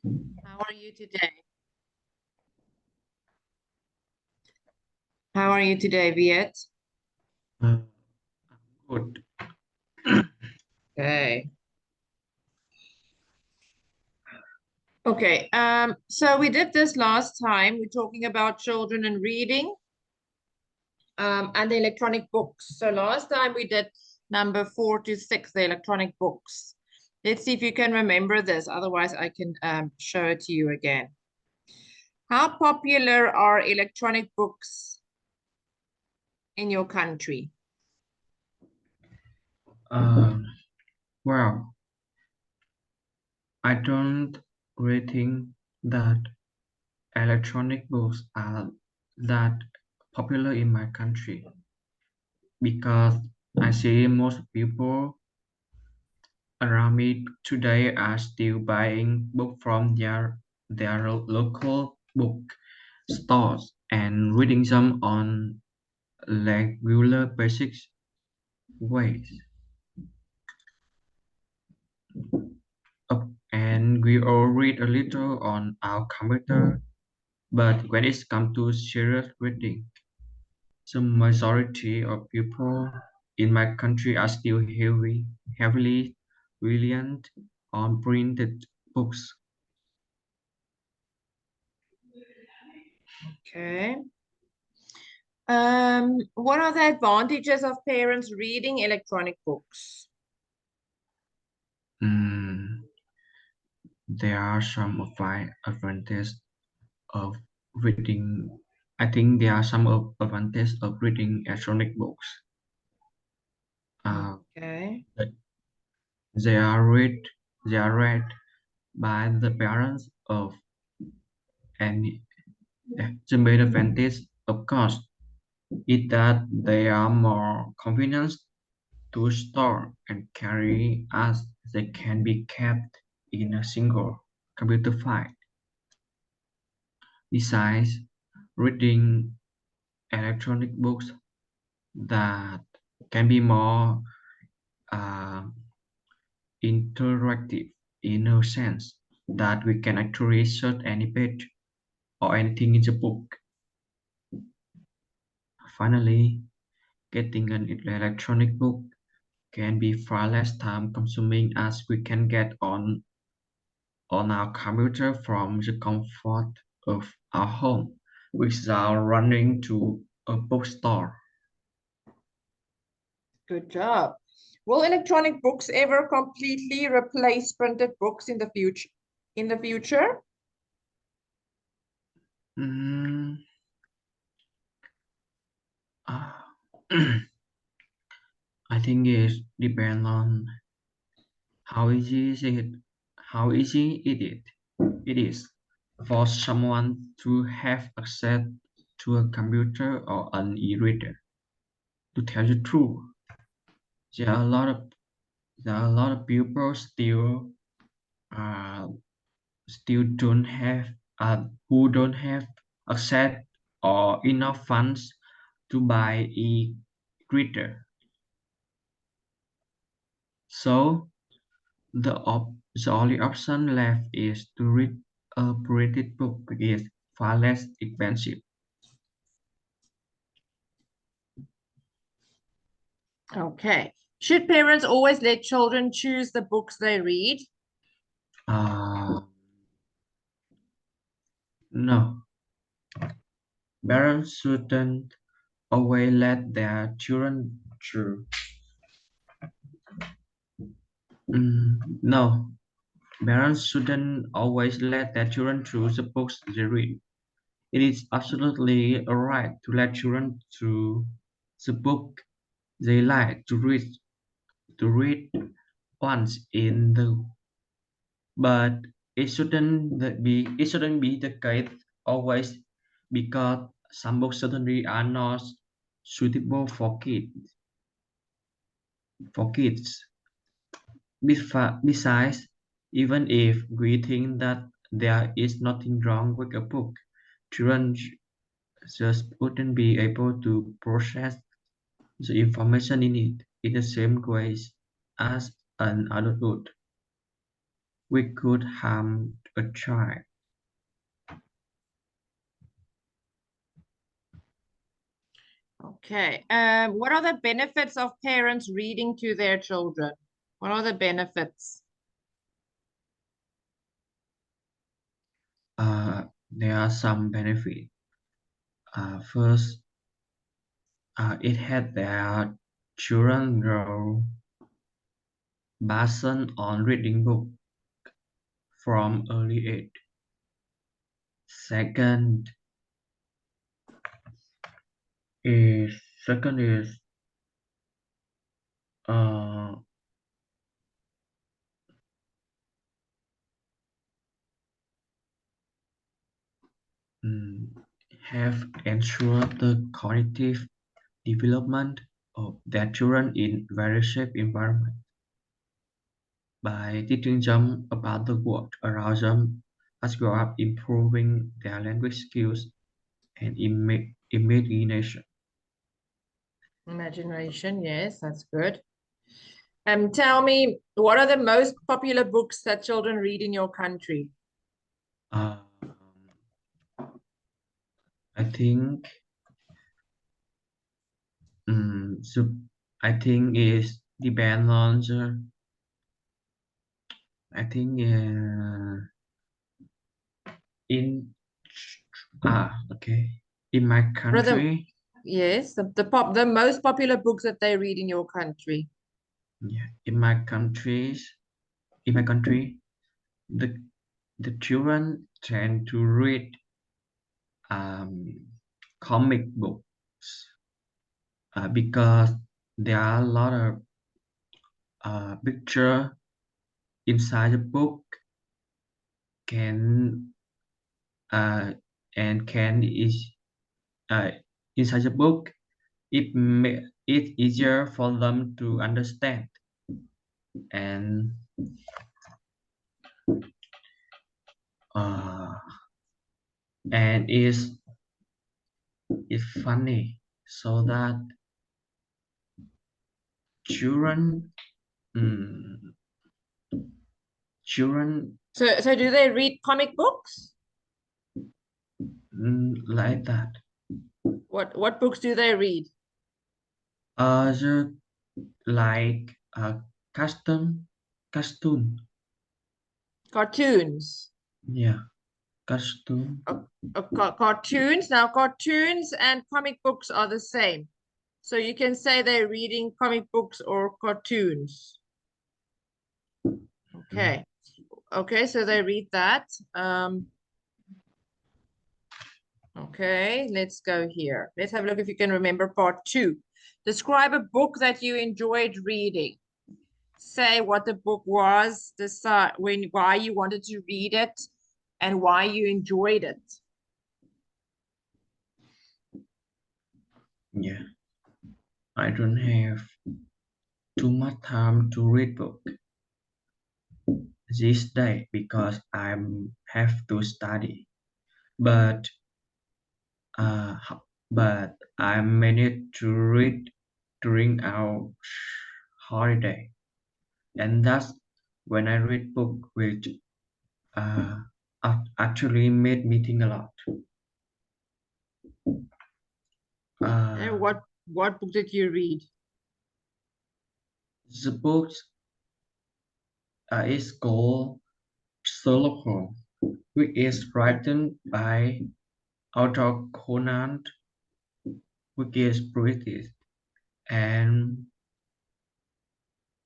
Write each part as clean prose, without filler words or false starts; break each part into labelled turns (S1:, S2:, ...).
S1: How are you today? How are you today, Viet?
S2: Uh, Good.
S1: Okay. Okay. So we did this last time. We're talking about children and reading, and the electronic books. So last time we did number 4 to 6, the electronic books. Let's see if you can remember this. Otherwise, I can show it to you again. How popular are electronic books in your country?
S2: Um, well, I don't really think that electronic books are that popular in my country because I see most people around me today are still buying books from their local book stores and reading them on regular basic ways. And we all read a little on our computer. But when it comes to serious reading, the majority of people in my country are still heavily reliant on printed books.
S1: Okay. What are the advantages of parents reading electronic books?
S2: Mm, there are some of my advantages of reading. I think there are some of advantages of reading electronic books. Uh,
S1: Okay.
S2: they are read they are read by the parents of any. The main advantage, of course, is that they are more convenient to store and carry as they can be kept in a single computer file. Besides, reading electronic books that can be more uh, interactive in a sense that we can actually search any page or anything in the book. Finally, getting an electronic book can be far less time consuming as we can get on our computer from the comfort of our home without running to a bookstore.
S1: Good job. Will electronic books ever completely replace printed books in the future? In the future?
S2: Mm, uh, I think it depends on how easy is it, how easy it is for someone to have access to a computer or an e-reader. To tell you the truth, there are a lot of people uh, still don't have who don't have access or enough funds to buy e-reader. So the only option left is to read a printed book is far less expensive.
S1: Okay. Should parents always let children choose the books they read?
S2: Uh, no, parents shouldn't always let their children choose. No, parents shouldn't always let their children choose the books they read. It is absolutely alright to let children choose the book they like to read once in the but it shouldn't be the case always because some books certainly are not suitable for kids. Besides, even if we think that there is nothing wrong with a book, children just wouldn't be able to process the information in it in the same ways as an adult would. we could harm a child.
S1: Okay. What are the benefits of parents reading to their children? What are the benefits?
S2: There are some benefits. First, it had their children grow based on reading book from early age. Second is second is uh, mm, have ensured the cognitive development of their children in very safe environment by teaching them about the world around them as well as improving their language skills and imagination.
S1: Imagination, yes, that's good. Tell me, what are the most popular books that children read in your country?
S2: Um, I think so I think is depend on the I think in okay in my
S1: What are the,
S2: country.
S1: yes, the most popular books that they read in your country?
S2: Yeah, in my country the the children tend to read um, comic books because there are a lot of picture inside the book can uh, and can is uh, inside the book it may it easier for them to understand and uh, and is funny so that children mm, children
S1: So do they read comic books?
S2: like that
S1: What books do they read?
S2: the like custom cartoon.
S1: Cartoons.
S2: Yeah, cartoon.
S1: Cartoons. Now, cartoons and comic books are the same. So you can say they're reading comic books or cartoons.
S2: Mm.
S1: Okay. Okay, so they read that. Okay, let's go here. Let's have a look if you can remember part 2. Describe a book that you enjoyed reading. Say what the book was, decide why you wanted to read it, and why you enjoyed it.
S2: Yeah, I don't have too much time to read book this day because I have to study. But uh, but I managed to read during our holiday, and that's when I read book which uh, actually made me think a lot.
S1: And
S2: Uh,
S1: what book did you read?
S2: the book is called Sherlock Holmes, which is written by author Conan, which is British, and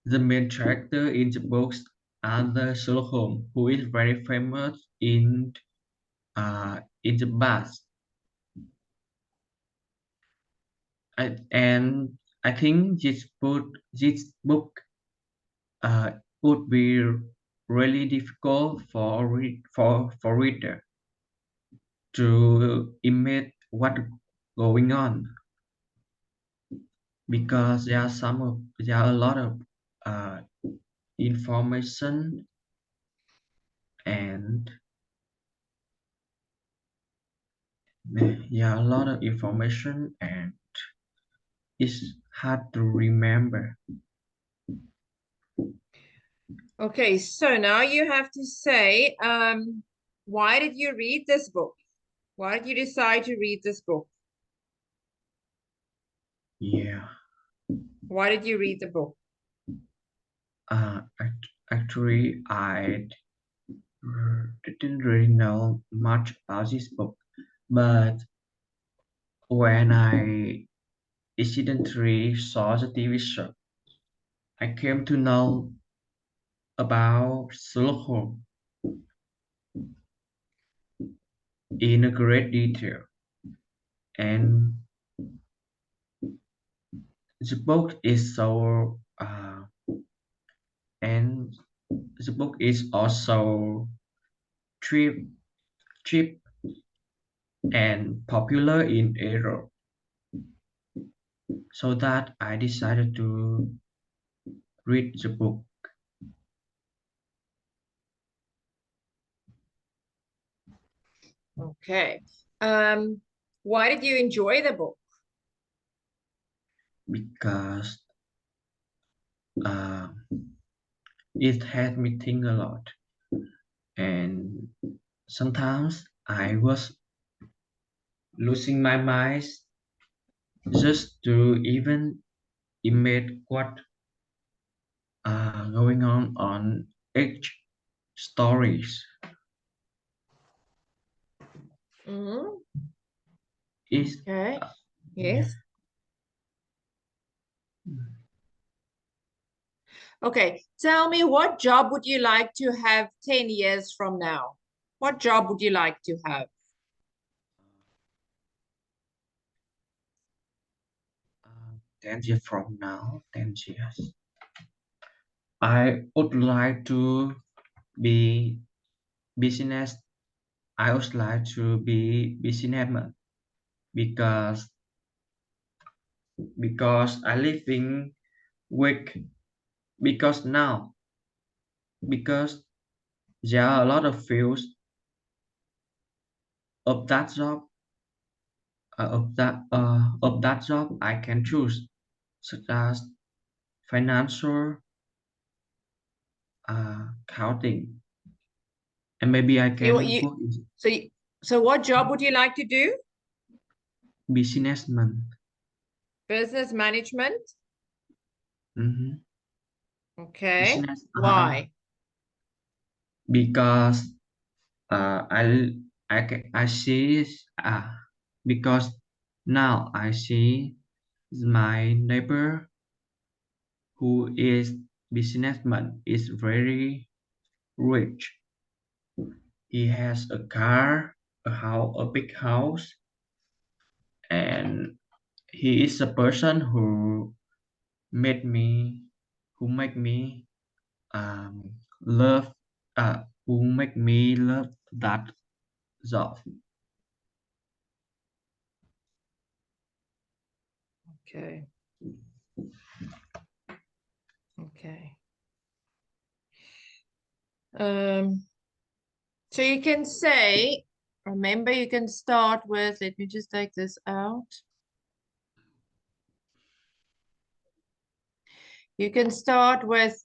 S2: the main character in the books are the Sherlock Holmes, who is very famous in the past. And I think this book uh, would be really difficult for reader to imagine what going on because there are a lot of uh, information and yeah, a lot of information and it's hard to remember.
S1: Okay, so now you have to say, why did you read this book? Why did you decide to read this book?
S2: Yeah.
S1: Why did you read the book?
S2: Actually, I didn't really know much about this book, but when I accidentally saw the TV show, I came to know about Sherlock Holmes in a great detail, and the book is so and the book is also cheap, cheap and popular in Europe. So that I decided to read the book
S1: Okay. Why did you enjoy the book?
S2: because uh, it had me think a lot. And sometimes I was losing my mind just to even imagine what going on each stories
S1: Mm,
S2: is
S1: okay.
S2: yeah.
S1: Yes. Okay. Tell me, what job would you like to have 10 years from now? What job would you like to have?
S2: 10 years from now, 10 years. I would like to be business. I would like to be businessman because I living with because now because there are a lot of fields of that job of that job I can choose, such as financial, accounting, and maybe I
S1: You,
S2: can
S1: you,
S2: work as
S1: so, so what job would you like to do?
S2: businessman.
S1: Business management?
S2: Mhm.
S1: Okay.
S2: Business,
S1: Why?
S2: because I see because now I see my neighbor who is businessman is very rich. He has a car, a big house, and he is a person made me, who make me love, who make me love that job.
S1: Okay. Okay. Um, so you can say, remember, you can start with, let me just take this out. You can start with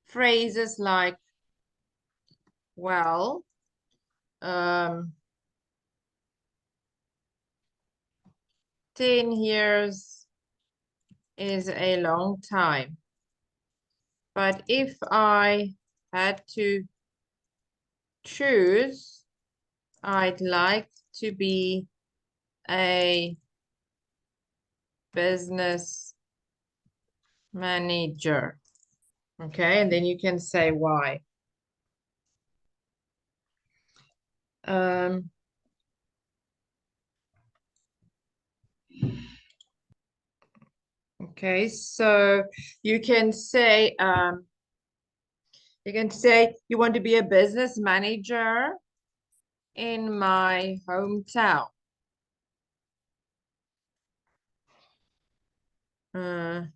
S1: phrases like, well, um, 10 years is a long time. But if I had to choose, I'd like to be a business manager. Okay, and then you can say why. Um, okay, so you can say you want to be a business manager in my hometown. Uh,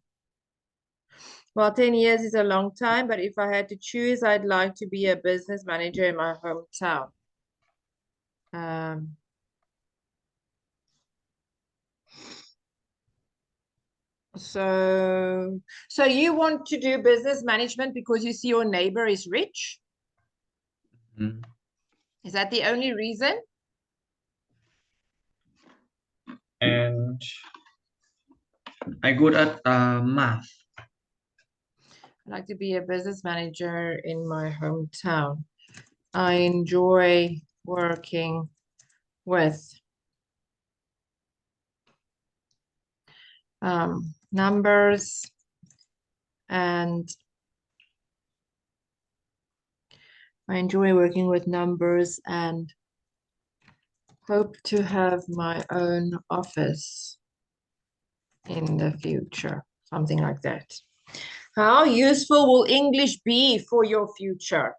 S1: well, 10 years is a long time, but if I had to choose, I'd like to be a business manager in my hometown. Um, So you want to do business management because you see your neighbor is rich?
S2: Mm.
S1: Is that the only reason?
S2: And I good at math.
S1: I'd like to be a business manager in my hometown. I enjoy working with numbers, and I enjoy working with numbers and hope to have my own office in the future, something like that. How useful will English be for your future?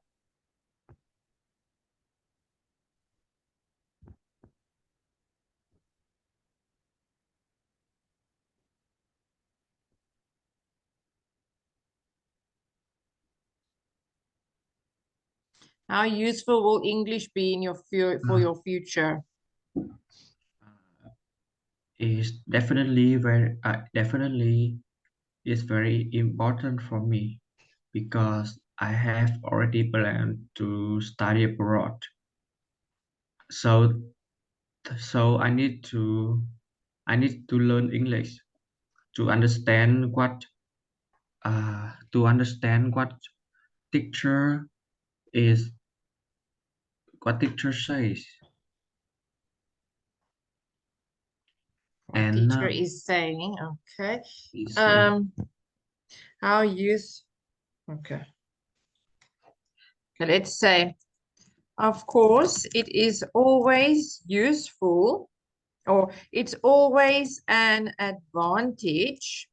S1: How useful will English be in your for your future?
S2: Is definitely is very important for me because I have already planned to study abroad. So so I need to learn English to understand what teacher is what teacher says.
S1: What
S2: And
S1: teacher is saying, okay.
S2: is
S1: How use, okay. Okay, let's say, of course, it is always useful, or it's always an advantage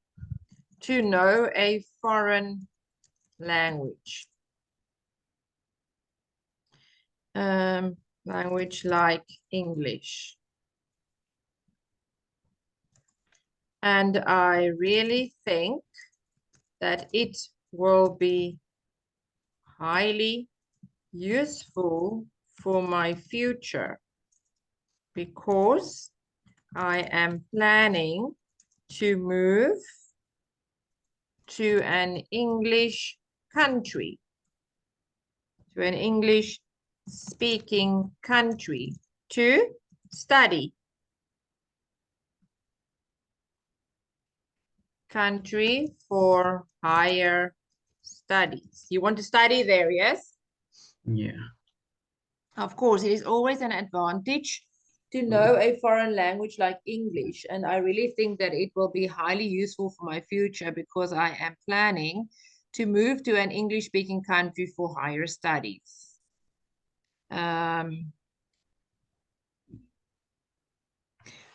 S1: to know a foreign language. Language like English. And I really think that it will be highly useful for my future because I am planning to move to an English country, to an English speaking country to study. Country for higher studies. You want to study there, yes?
S2: yeah.
S1: Of course, it is always an advantage to know a foreign language like English. And I really think that it will be highly useful for my future because I am planning to move to an English-speaking country for higher studies.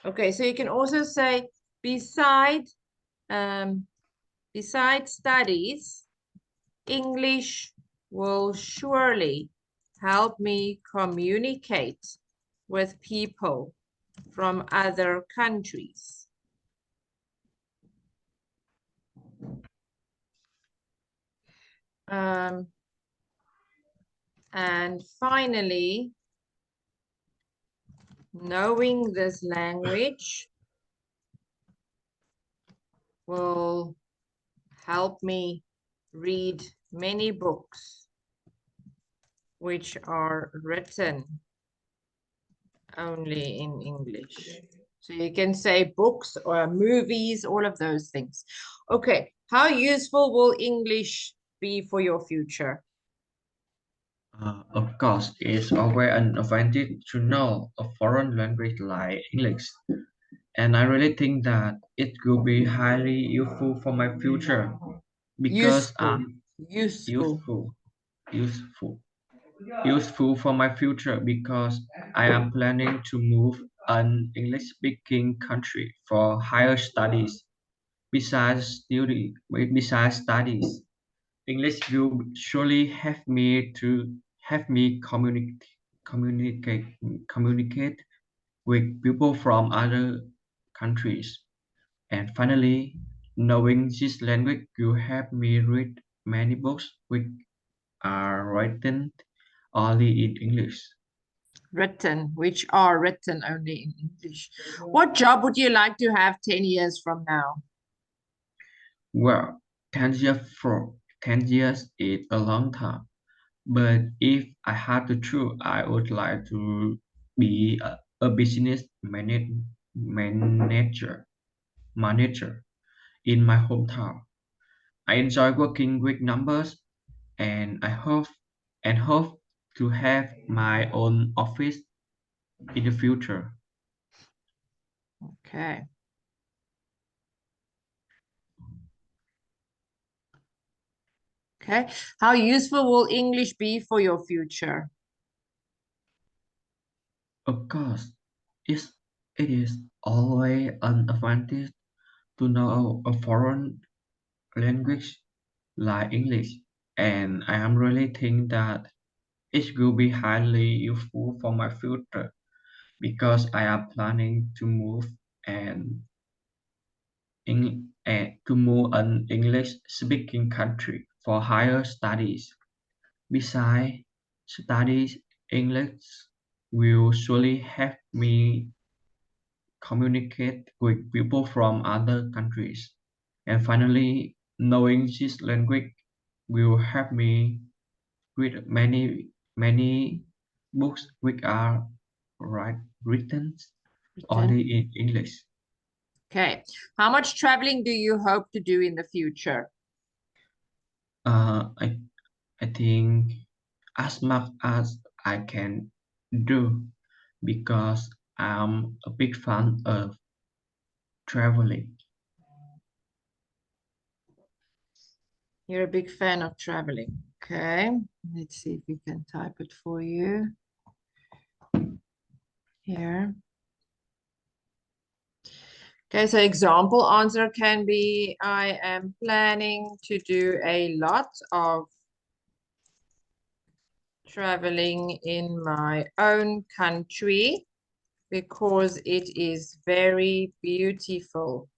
S1: Okay, so you can also say, besides studies, English will surely help me communicate with people from other countries. And finally, knowing this language will help me read many books which are written only in English. So you can say books or movies, all of those things. Okay, how useful will English be for your future?
S2: Of course, it's always an advantage to know a foreign language like English, and I really think that it will be highly useful for my future because
S1: Useful, useful.
S2: useful, useful, useful for my future because I am planning to move an English-speaking country for higher studies. Besides studies, English will surely have me communicate communicate with people from other countries. And finally, knowing this language will help me read many books which are written only in English.
S1: Written, which are written only in English. What job would you like to have 10 years from now?
S2: Well, 10 years for 10 years is a long time. But if I had to choose, I would like to be a business manager manager in my hometown. I enjoy working with numbers, and I hope to have my own office in the future.
S1: Okay. Okay. How useful will English be for your future?
S2: Of course, it's, it is always an advantage to know a foreign language like English, and I am really think that it will be highly useful for my future because I am planning to move and to move an English-speaking country for higher studies. Besides, studies English will surely help me communicate with people from other countries. And finally, knowing this language will help me read many books which are written
S1: Written.
S2: only in English.
S1: Okay. How much traveling do you hope to do in the future?
S2: Uh, I I think as much as I can do because I'm a big fan of traveling.
S1: You're a big fan of traveling. Okay. Let's see if we can type it for you here. Okay, so example answer can be, I am planning to do a lot of traveling in my own country because it is very beautiful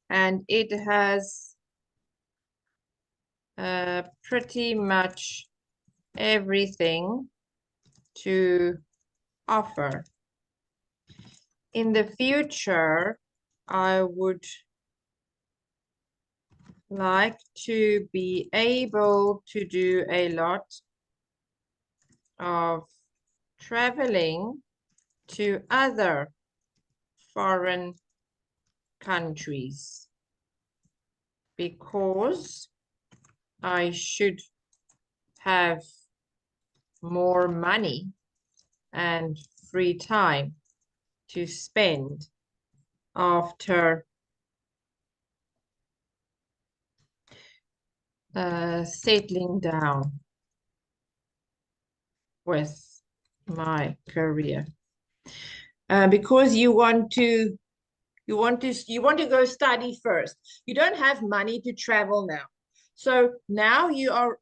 S1: and it has pretty much everything to offer. In the future, I would like to be able to do a lot of traveling to other foreign countries because I should have more money and free time to spend after settling down with my career. Because you want to go study first. You don't have money to travel now. So now you're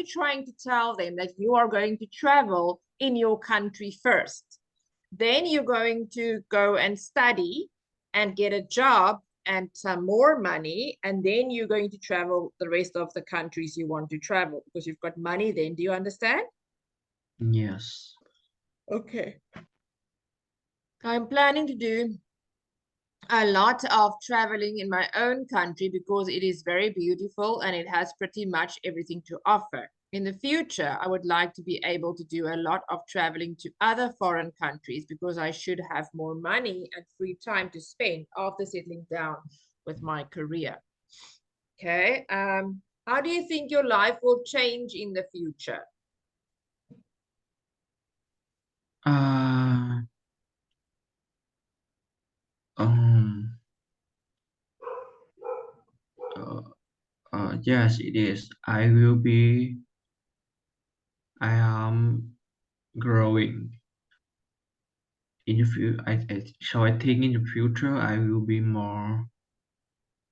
S1: trying to tell them that you are going to travel in your country first. Then you're going to go and study and get a job and some more money, and then you're going to travel the rest of the countries you want to travel because you've got money then. Do you understand?
S2: Yes.
S1: Okay. I'm planning to do a lot of traveling in my own country because it is very beautiful and it has pretty much everything to offer. In the future, I would like to be able to do a lot of traveling to other foreign countries because I should have more money and free time to spend after settling down with my career. Okay. How do you think your life will change in the future?
S2: Uh, um, uh, yes, it is. I am growing in the future. So I think in the future I will be more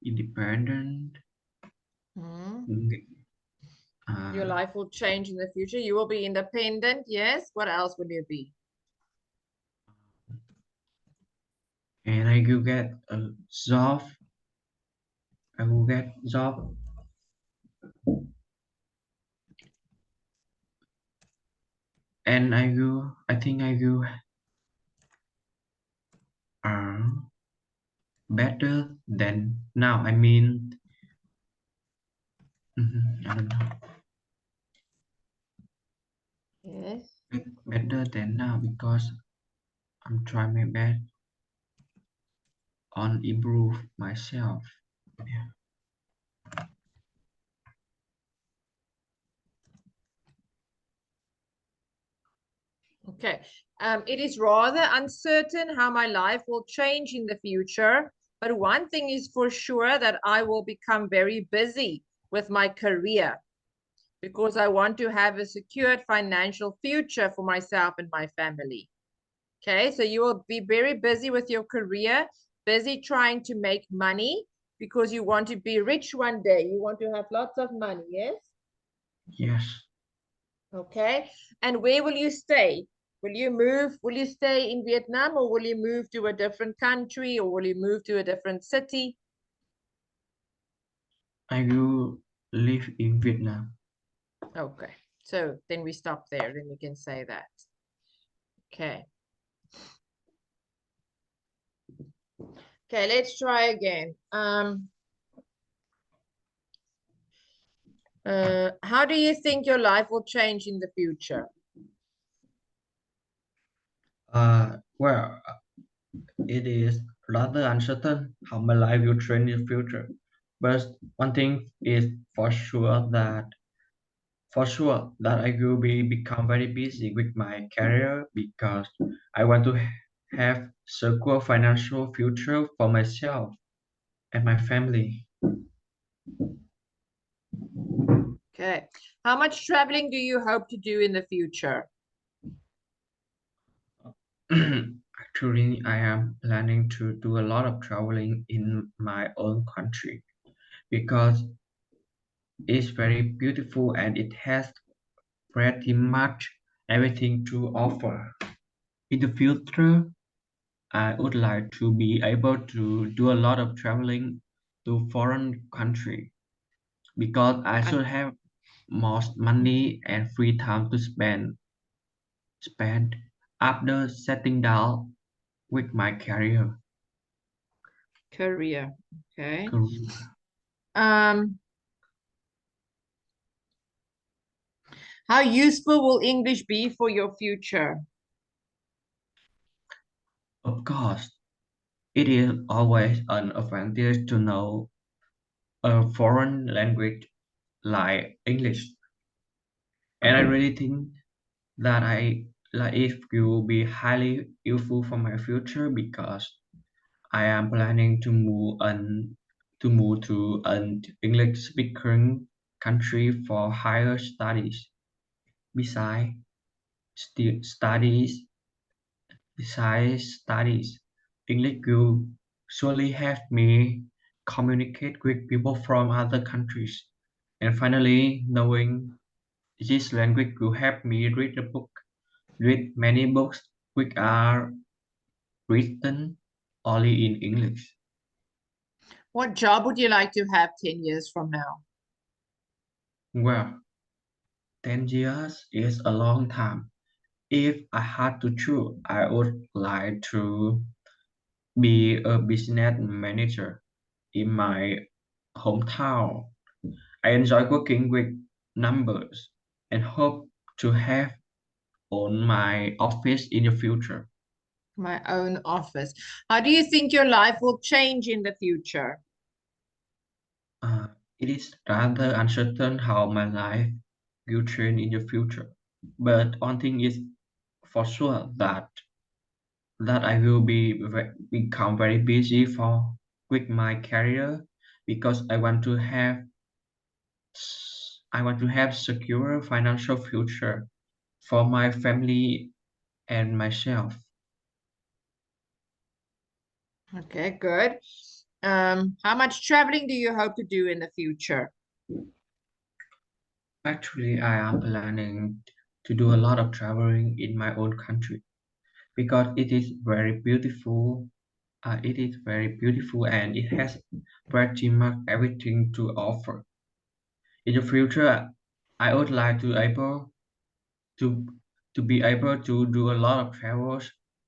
S2: independent.
S1: Hmm. Your
S2: Uh,
S1: life will change in the future. You will be independent. Yes. What else will you be?
S2: and I will get a job. I will get job, and I think I will earn better than now. I mean, I don't know.
S1: Yes.
S2: Better than now because I'm trying my best on improve myself. Yeah.
S1: Okay. It is rather uncertain how my life will change in the future, but one thing is for sure that I will become very busy with my career because I want to have a secured financial future for myself and my family. Okay, so you will be very busy with your career, busy trying to make money because you want to be rich one day. You want to have lots of money, yes?
S2: Yes,
S1: Okay, and where will you stay? Will you move? Will you stay in Vietnam or will you move to a different country or will you move to a different city?
S2: I will live in Vietnam.
S1: Okay, so then we stop there. Then we can say that. Okay. Okay, let's try again. How do you think your life will change in the future?
S2: Well, it is rather uncertain how my life will change in the future. But one thing is for sure that I will become very busy with my career because I want to have secure financial future for myself and my family.
S1: Okay. How much traveling do you hope to do in the future?
S2: Actually, I am planning to do a lot of traveling in my own country because it's very beautiful and it has pretty much everything to offer. In the future, I would like to be able to do a lot of traveling to foreign country because I
S1: And
S2: should have more money and free time to spend after settling down with my
S1: career. Okay.
S2: career.
S1: Um, how useful will English be for your future?
S2: Of course, it is always an advantage to know a foreign language like English, and I really think that I like it will be highly useful for my future because I am planning to move to an English speaking country for higher studies. Besides stu- studies, besides studies, English will surely help me communicate with people from other countries. And finally, knowing this language will help me read many books which are written only in English.
S1: What job would you like to have 10 years from now?
S2: Well, 10 years is a long time. If I had to choose, I would like to be a business manager in my hometown. I enjoy working with numbers and hope to have on my office in the future.
S1: My own office. How do you think your life will change in the future?
S2: Uh, it is rather uncertain how my life will change in the future. But one thing is for sure that I will become very busy for with my career because I want to have secure financial future for my family and myself.
S1: Okay, good. How much traveling do you hope to do in the future?
S2: Actually, I am planning to do a lot of traveling in my own country because it is very beautiful and it has pretty much everything to offer. In the future, I would like to to be able to do a lot of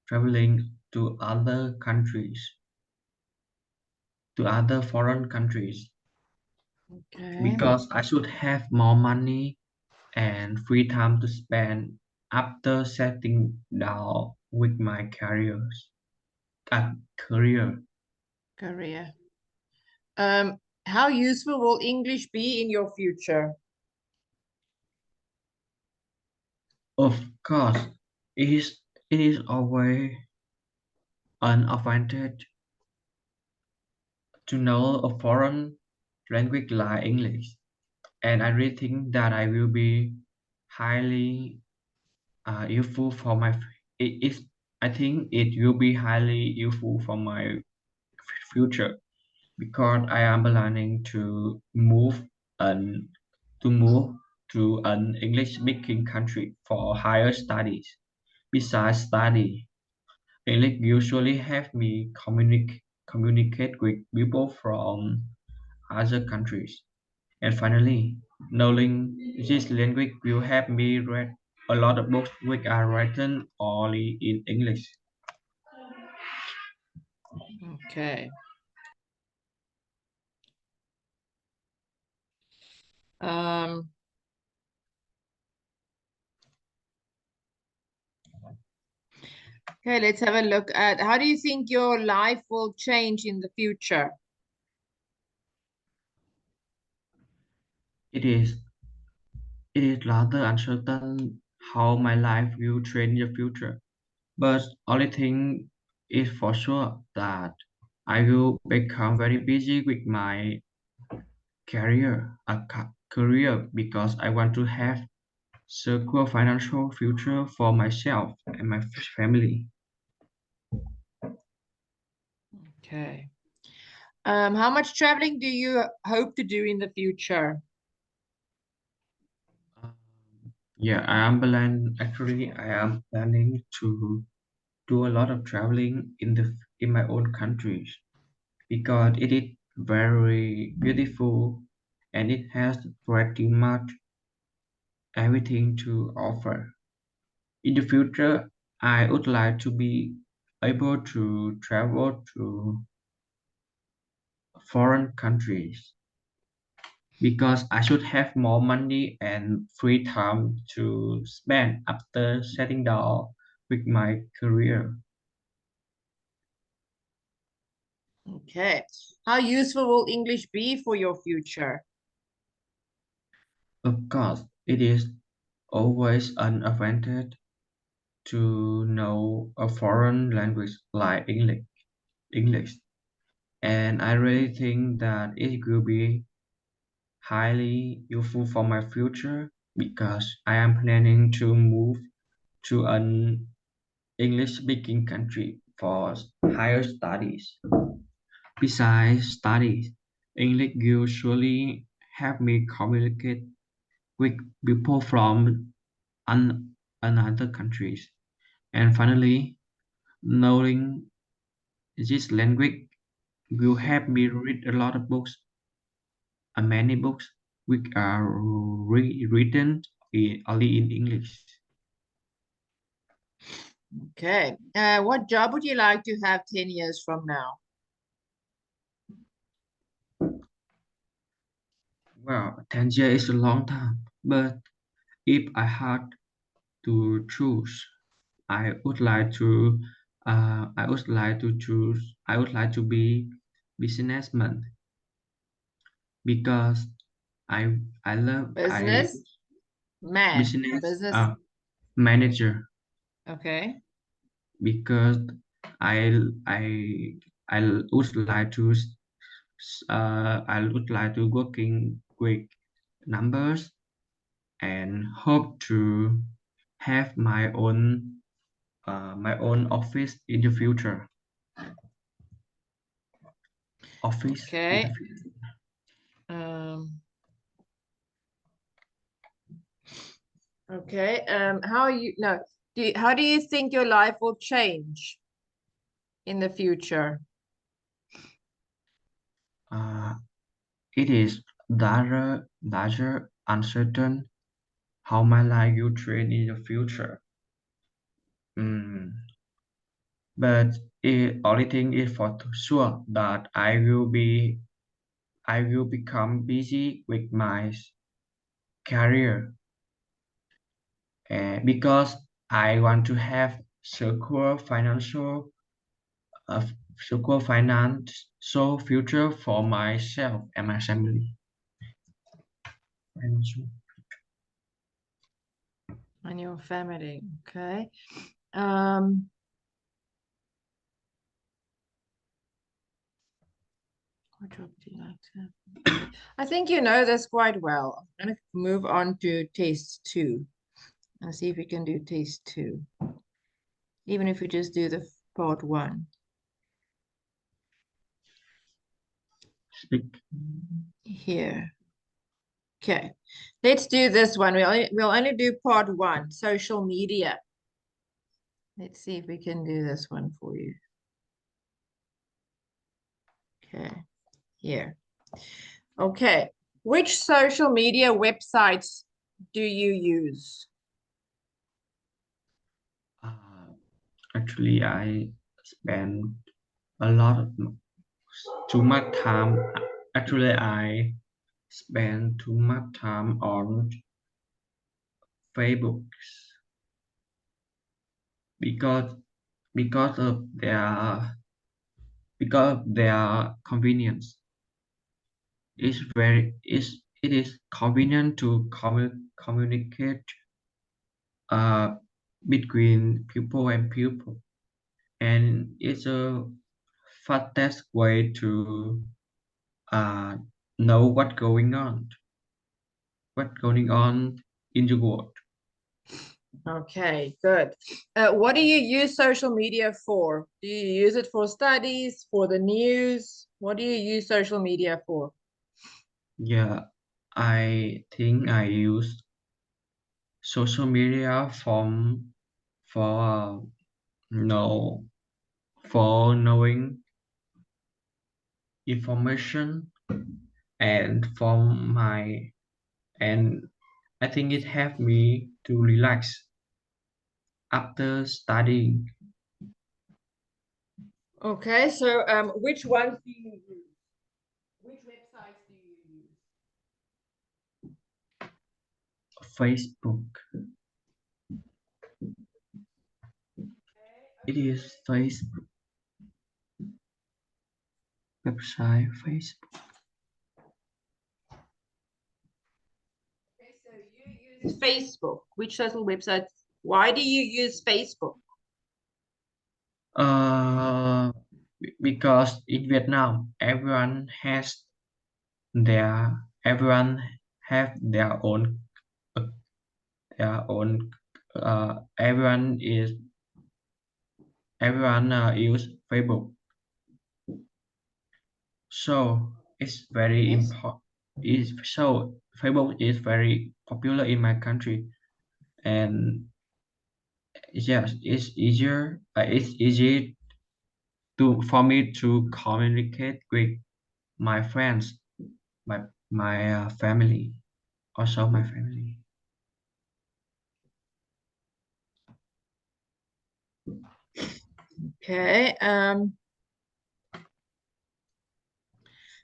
S2: traveling to other countries. to other foreign countries
S1: Okay.
S2: because I should have more money and free time to spend after settling down with my career.
S1: Career. How useful will English be in your future?
S2: Of course, it is always an advantage to know a foreign language like English, and I really think that I will be highly useful for my. It is. I think it will be highly useful for my future because I am planning an to move to an English-speaking country for higher studies. Besides study, English usually help me communicate with people from other countries. And finally, knowing this language will help me read a lot of books which are written only in English.
S1: Okay. Um, okay, let's have a look at how do you think your life will change in the future?
S2: It is it is rather uncertain how my life will change in the future. But only thing is for sure that I will become very busy with my career because I want to have secure financial future for myself and my family.
S1: Okay. How much traveling do you hope to do in the future?
S2: Um, yeah, I am planning to do a lot of traveling in my own countries because it is very beautiful and it has pretty much everything to offer. In the future, I would like to be able to travel to foreign countries because I should have more money and free time to spend after settling down with my career.
S1: Okay. How useful will English be for your future?
S2: Of course, it is always an advantage to know a foreign language like English, and I really think that it will be highly useful for my future because I am planning to move to an English-speaking country for higher studies. Besides studies, English usually help me communicate with people from another countries. And finally, knowing this language will help me read a lot of books, many books which are written only in English.
S1: Okay. What job would you like to have 10 years from now?
S2: Well, 10 years is a long time, but if I had to choose, I would like to I would like to be businessman because I
S1: Business man.
S2: business
S1: Business.
S2: manager
S1: Okay.
S2: because I I I would like to I would like to working with numbers and hope to have my own office in the future. Office in the
S1: Okay.
S2: future.
S1: Um, okay. How you no, how do you think your life will change in the future?
S2: Uh, it is rather uncertain how my life will trend in the future. Mm, but the only thing is for sure that I will become busy with my career, because I want to have secure financial uh, secure financial future for myself and my family. Financial.
S1: And your family, okay. What job do you like to have? I think you know this quite well. I'm going to move on to test 2 and see if we can do test 2, even if we just do the part 1
S2: Speak.
S1: here. Okay, let's do this one. We'll only do part 1, social media. Let's see if we can do this one for you. Okay, here. Okay, which social media websites do you use?
S2: Actually, I spend a lot of too much time. Actually, I spend too much time on Facebook because because of their convenience. It is convenient to communicate uh, between people and people, and it's a fastest way to uh, know what's going on in the world.
S1: Okay, good. What do you use social media for? Do you use it for studies, for the news? What do you use social media for?
S2: Yeah, I think I use social media for know for knowing information and from my and I think it helped me to relax after studying.
S1: Okay, so which ones do you use? Which websites do you use?
S2: Facebook. It is Facebook website. Facebook.
S1: Okay, so you use Facebook. Which social website? Why do you use Facebook?
S2: Uh, because in Vietnam, everyone have uh, their own everyone use Facebook, so it's very
S1: Yes.
S2: important. Is so Facebook is very popular in my country, and yes, it's easy to for me to communicate with my friends, my family, also my family.
S1: Okay.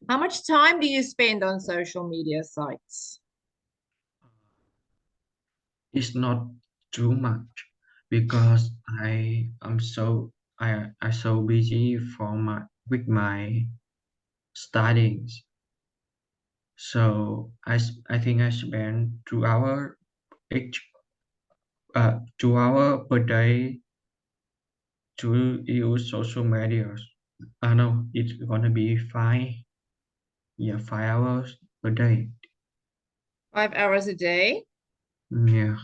S1: How much time do you spend on social media sites?
S2: It's not too much because I so busy for my with my studies. So I think I spend 2 hours each 2 hours per day to use social media. I know it's gonna be 5 hours per day.
S1: 5 hours a day.
S2: Yeah.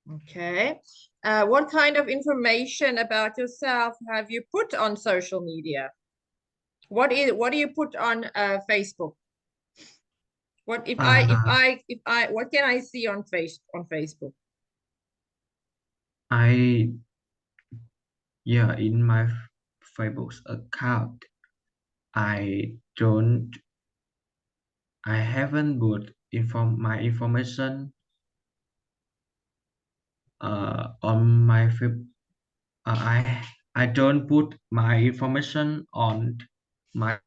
S1: Okay. What kind of information about yourself have you put on social media? What do you put on Facebook? What if I if
S2: Uh,
S1: I if I what can I see on Facebook?
S2: I yeah, in my Facebook account, I don't I haven't put my information on my I don't put my information on my